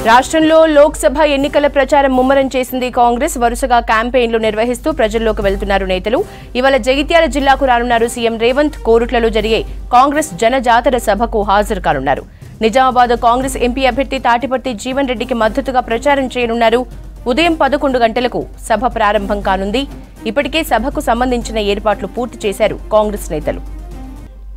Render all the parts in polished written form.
రాష్ట్రంలో లోక్సభ ఎన్నికల ప్రచారం ముమ్మరం చేసింది కాంగ్రెస్. వరుసగా క్యాంపెయిన్లు నిర్వహిస్తూ ప్రజల్లోకి వెళ్తున్నారు నేతలు. ఇవాళ జగిత్యాల జిల్లాకు రానున్నారు సీఎం రేవంత్. కోరుట్లలో జరిగే కాంగ్రెస్ జనజాతర సభకు హాజరు కానున్నారు. నిజామాబాద్ కాంగ్రెస్ ఎంపీ అభ్యర్థి తాటిపర్తి జీవన్ రెడ్డికి మద్దతుగా ప్రచారం చేయనున్నారు. ఉదయం 11 గంటలకు సభ ప్రారంభం కానుంది. ఇప్పటికే సభకు సంబంధించిన ఏర్పాట్లు పూర్తి చేశారు కాంగ్రెస్ నేతలు.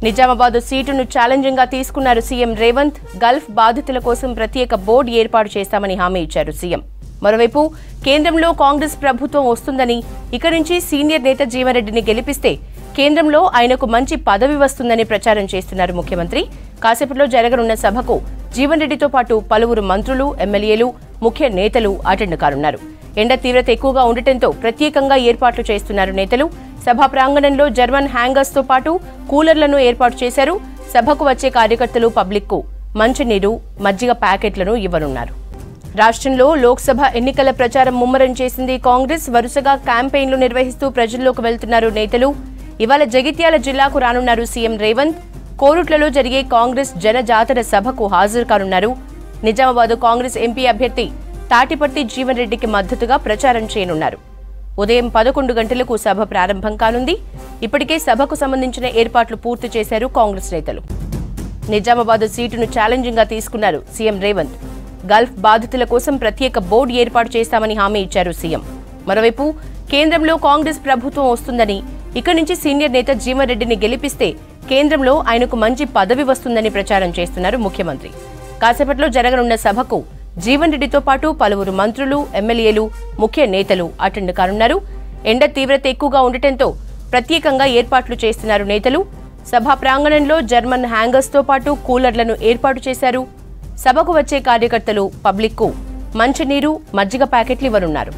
నిజామాబాద్ సీటును ఛాలెంజింగ్ గా తీసుకున్నారు సీఎం రేవంత్. గల్ఫ్ బాధితుల కోసం ప్రత్యేక బోర్డు ఏర్పాటు చేస్తామని హామీ ఇచ్చారు సీఎం. మరోవైపు కేంద్రంలో కాంగ్రెస్ ప్రభుత్వం వస్తుందని, ఇక నుంచి సీనియర్ నేత జీవన్ రెడ్డిని గెలిపిస్తే కేంద్రంలో ఆయనకు మంచి పదవి వస్తుందని ప్రచారం చేస్తున్నారు ముఖ్యమంత్రి. కాసేపట్లో జరగనున్న సభకు జీవన్ రెడ్డితో పాటు పలువురు మంత్రులు, ఎమ్మెల్యేలు, ముఖ్య నేతలు అటెండ్ కానున్నారు. ఎండ తీవ్రత ఎక్కువగా ఉండటంతో ప్రత్యేకంగా ఏర్పాట్లు చేస్తున్నారు నేతలు. సభా ప్రాంగణంలో జర్మన్ హ్యాంగర్స్ తో పాటు కూలర్లను ఏర్పాటు చేశారు. సభకు వచ్చే కార్యకర్తలు పబ్లిక్కు మంచినీరు, మజ్జిగ ప్యాకెట్లను ఇవ్వనున్నారు. రాష్ట్రంలో లోక్సభ ఎన్నికల ప్రచారం ముమ్మరం చేసింది కాంగ్రెస్. వరుసగా క్యాంపెయిన్లు నిర్వహిస్తూ ప్రజల్లోకి వెళ్తున్నారు నేతలు. ఇవాళ జగిత్యాల జిల్లాకు రానున్నారు సీఎం రేవంత్. కోరుట్లలో జరిగే కాంగ్రెస్ జనజాతర సభకు హాజరు కానున్నారు. నిజామాబాద్ కాంగ్రెస్ ఎంపీ అభ్యర్థి తాటిపర్తి జీవన్ రెడ్డికి మద్దతుగా ప్రచారం చేయనున్నారు. ఉదయం 11 గంటలకు సభ ప్రారంభం కానుంది. ఇప్పటికే సభకు సంబంధించిన ఏర్పాట్లు పూర్తి చేశారు కాంగ్రెస్ నేతలు. నిజామాబాద్ సీటును ఛాలెంజింగ్ గా తీసుకున్నారు సీఎం రేవంత్. గల్ఫ్ బాధితుల కోసం ప్రత్యేక బోర్డు ఏర్పాటు చేస్తామని హామీ ఇచ్చారు సీఎం. మరోవైపు కేంద్రంలో కాంగ్రెస్ ప్రభుత్వం వస్తుందని, ఇక నుంచి సీనియర్ నేత జీవన్ రెడ్డిని గెలిపిస్తే కేంద్రంలో ఆయనకు మంచి పదవి వస్తుందని ప్రచారం చేస్తున్నారు ముఖ్యమంత్రి. కాసేపట్లో జరగనున్న సభకు జీవన్ రెడ్డితో పాటు పలువురు మంత్రులు, ఎమ్మెల్యేలు, ముఖ్య నేతలు అటెండ్ కానున్నారు. ఎండ తీవ్రత ఎక్కువగా ఉండటంతో ప్రత్యేకంగా ఏర్పాట్లు చేస్తున్నారు నేతలు. సభా ప్రాంగణంలో జర్మన్ హ్యాంగర్స్ తో పాటు కూలర్లను ఏర్పాటు చేశారు. సభకు వచ్చే కార్యకర్తలు పబ్లిక్కు మంచినీరు, మజ్జిగ ప్యాకెట్లు ఇవ్వనున్నారు.